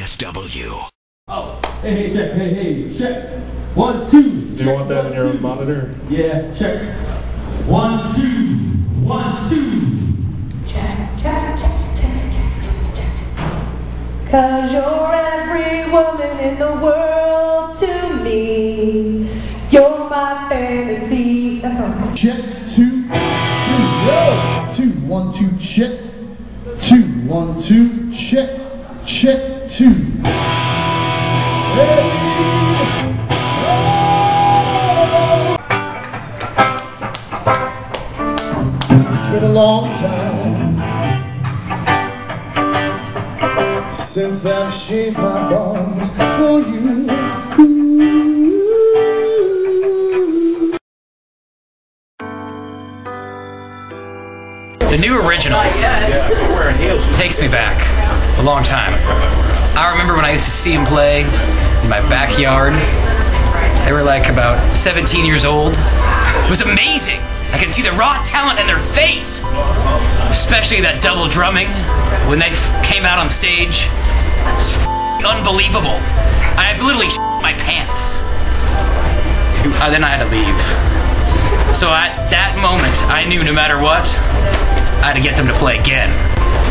CSW. Oh, hey, check, hey, check. 1, 2. Do you want that in your monitor? Yeah, check. 1, 2, 1, 2. Check, check, check, check, check. 'Cause you're every woman in the world to me. You're my fantasy. That sounds good. Check, 2, 2, 1, 2, check. 2, 1, 2, check, check, 2. Hey. It's been a long time since I've shaved my balls for you. The new originals takes me back a long time. I remember when I used to see them play in my backyard. They were like about 17 years old. It was amazing. I could see the raw talent in their face. Especially that double drumming when they came out on stage. It was unbelievable. I literally shit my pants. Then I had to leave. So at that moment, I knew no matter what, I had to get them to play again.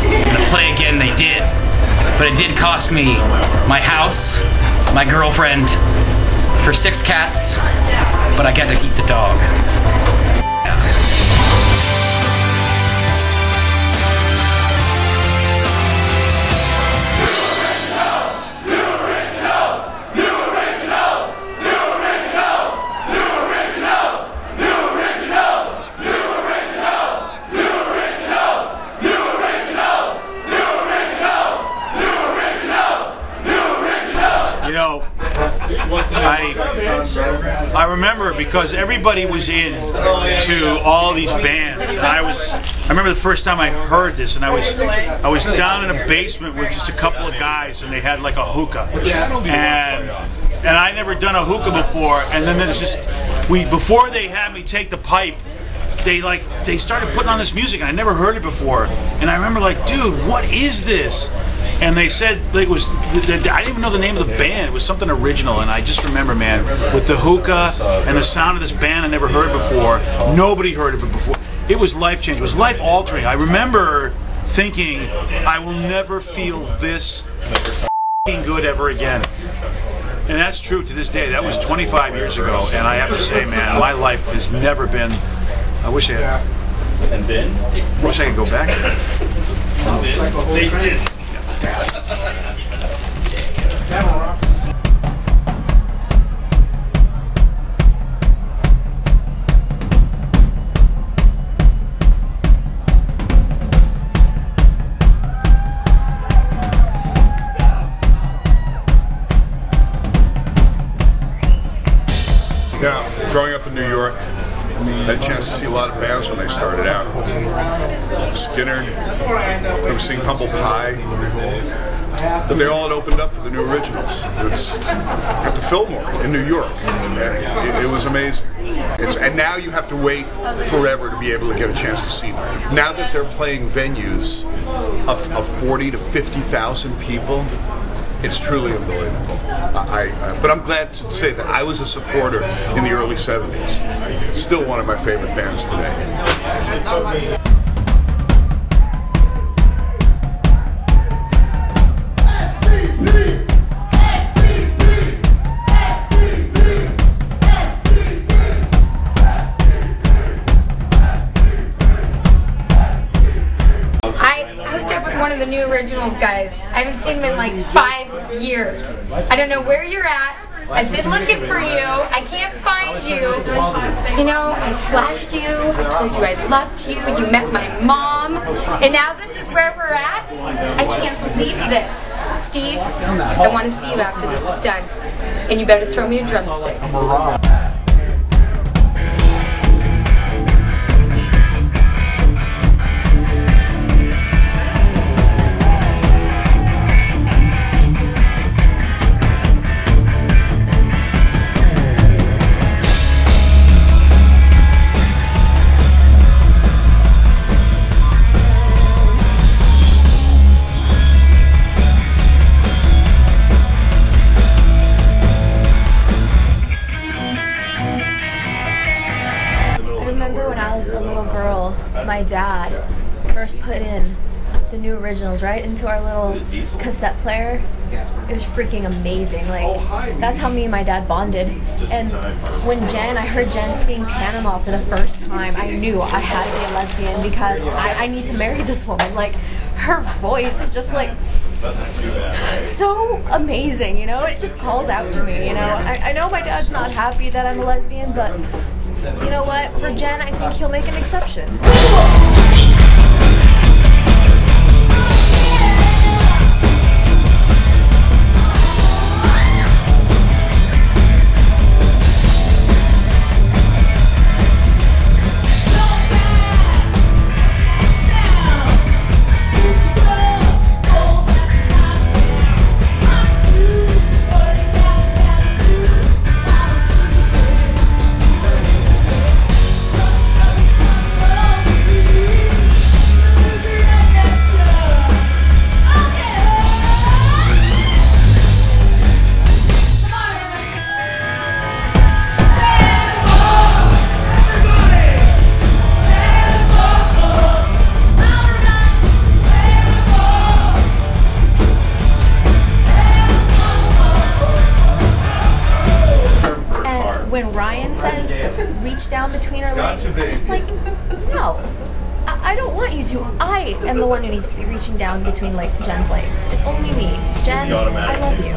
And to play again they did. But it did cost me my house, my girlfriend, her 6 cats, but I got to keep the dog. You know, I remember because everybody was in to all these bands, and I remember the first time I heard this, and I was down in a basement with just a couple of guys, and they had like a hookah, and I never done a hookah before, and then there's just before they had me take the pipe. They started putting on this music, and I never heard it before, and I remember like, dude, what is this? And they said it was, I didn't even know the name of the band. It was something original, and I just remember, man, with the hookah and the sound of this band I never heard before. Nobody heard of it before. It was life-changing. It was life-altering. I remember thinking, I will never feel this f***ing good ever again. And that's true to this day. That was 25 years ago, and I have to say, man, my life has never been. I wish I could go back. They did. Yeah, growing up in New York, I had a chance to see a lot of bands when they started out. Skinner, I was seeing Humble Pie, but they all had opened up for the new originals. It's at the Fillmore in New York. It was amazing. And now you have to wait forever to be able to get a chance to see them. Now that they're playing venues of 40 to 50,000 people, it's truly unbelievable. But I'm glad to say that I was a supporter in the early 70s. Still one of my favorite bands today. One of the new originals guys. I haven't seen him in like 5 years. I don't know where you're at. I've been looking for you. I can't find you. You know, I flashed you. I told you I loved you. You met my mom. And now this is where we're at? I can't believe this. Steve, I want to see you after this is done. And you better throw me a drumstick. first put in the new originals right into our little cassette player, it was freaking amazing. Like, that's how me and my dad bonded. And when I heard Jen sing Panama for the first time, I knew I had to be a lesbian because I need to marry this woman. Like, her voice is just like so amazing, you know? It just calls out to me, you know? I know my dad's not happy that I'm a lesbian, but you know what? For Jen, I think he'll make an exception. When Ryan says, reach down between our legs, I'm just like, no, I don't want you to. I am the one who needs to be reaching down between like Jen's legs. It's only me. Jen, I love you.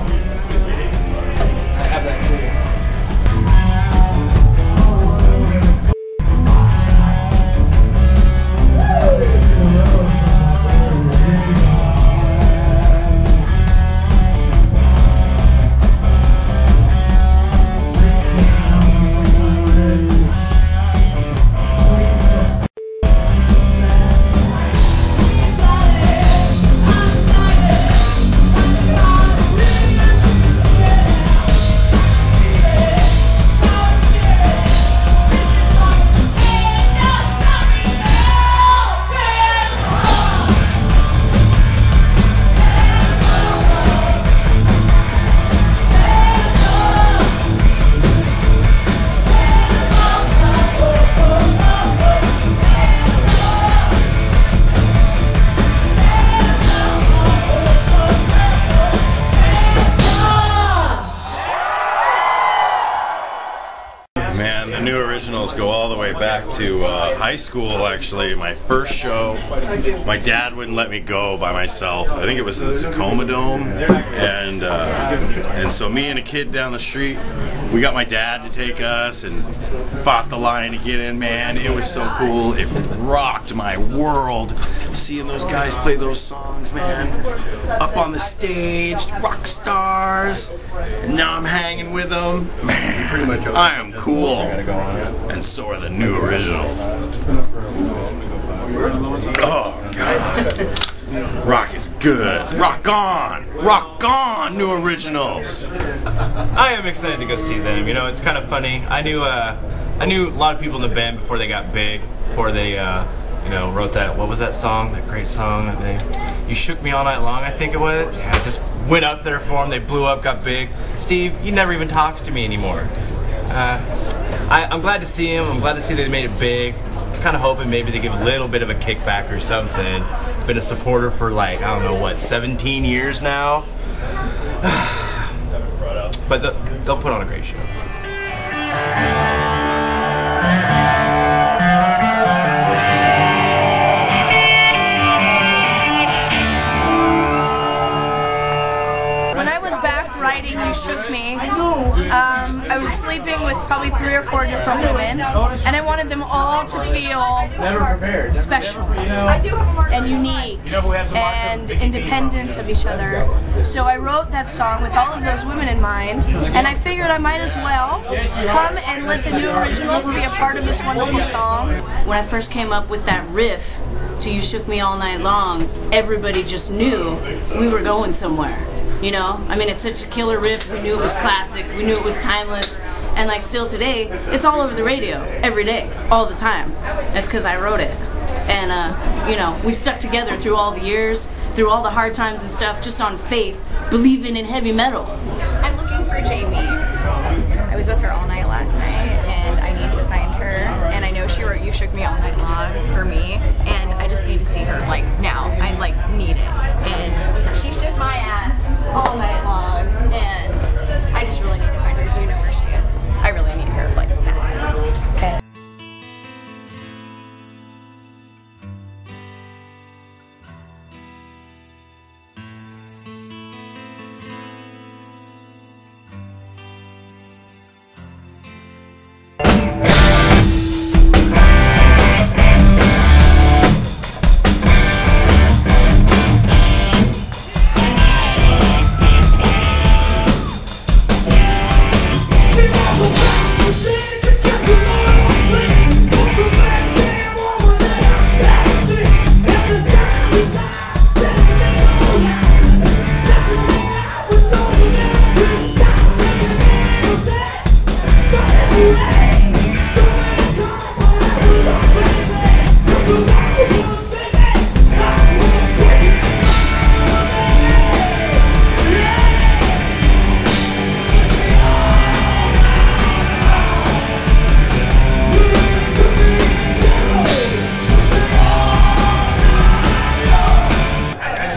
Man, the new originals go all the way back to high school, actually. My first show, my dad wouldn't let me go by myself. I think it was the Tacoma Dome. And so me and a kid down the street, we got my dad to take us and fought the line to get in, man. It was so cool. It rocked my world. Seeing those guys play those songs, man. Up on the stage, rock stars. And now I'm hanging with them. Man, I am cool. And so are the new originals. Oh, God. Rock is good. Rock on! Rock on, new originals! I am excited to go see them. You know, it's kind of funny. I knew a lot of people in the band before they got big, before they you know, wrote that, what was that song, that great song that You Shook Me All Night Long, I think it was. Yeah, I just went up there for them, they blew up, got big. Steve, you never even talks to me anymore. I'm glad to see him, I'm glad to see they made it big. I was kind of hoping maybe they give a little bit of a kickback or something. Been a supporter for like, I don't know what, 17 years now? But they'll put on a great show. Writing You Shook Me, I was sleeping with probably 3 or 4 different women, and I wanted them all to feel special and unique and independent of each other. So I wrote that song with all of those women in mind, and I figured I might as well come and let the new originals be a part of this wonderful song. When I first came up with that riff to You Shook Me All Night Long, everybody just knew we were going somewhere. You know, I mean, it's such a killer riff. We knew it was classic. We knew it was timeless. And like still today, it's all over the radio every day, all the time. That's because I wrote it. And you know, we stuck together through all the years, through all the hard times and stuff, just on faith, believing in heavy metal. I'm looking for Jamie. I was with her all night last night, and I need to find her. And I know she wrote You Shook Me All Night Long for me, and I just need to see her.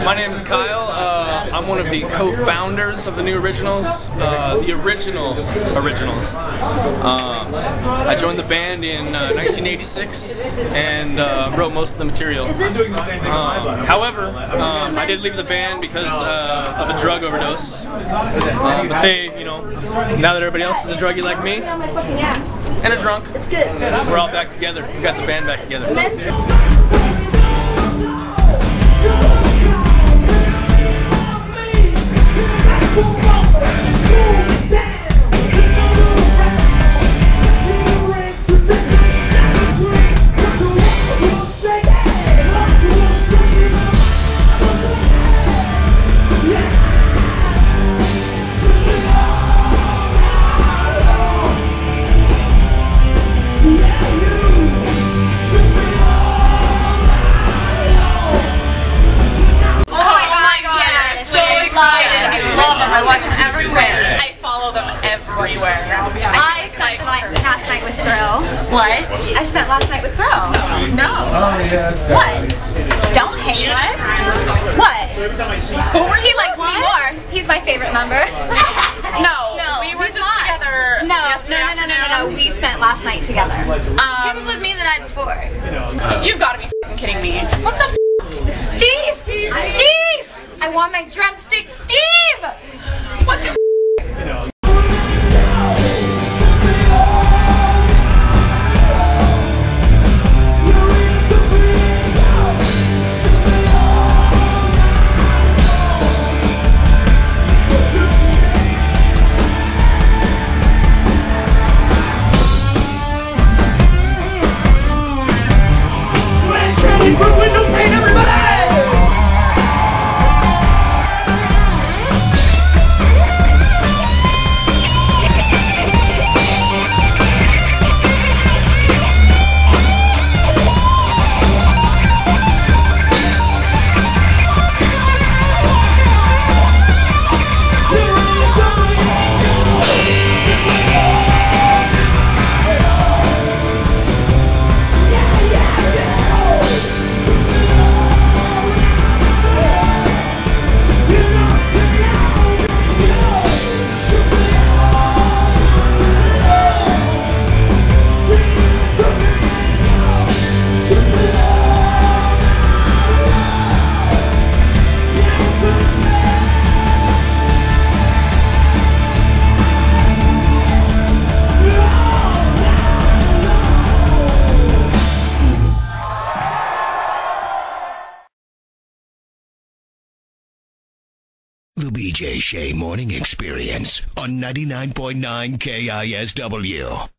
My name is Kyle. I'm one of the co-founders of the New Originals, the originals. I joined the band in 1986 and wrote most of the material. However, I did leave the band because of a drug overdose. But they, you know, now that everybody else is a druggie like me and a drunk, we're all back together. We got the band back together. I watch them everywhere. I follow them everywhere. I spent last night with Thrill. What? I spent last night with Thrill. No. What? Don't hate. What? He likes me more. He's my favorite member. No, we were just together yesterday afternoon. No. We spent last night together. He was with me the night before. You've got to be f***ing kidding me. What the f***? Steve! Steve! I want my drumstick, Steve! What the f***? The BJ Shea Morning Experience on 99.9 KISW.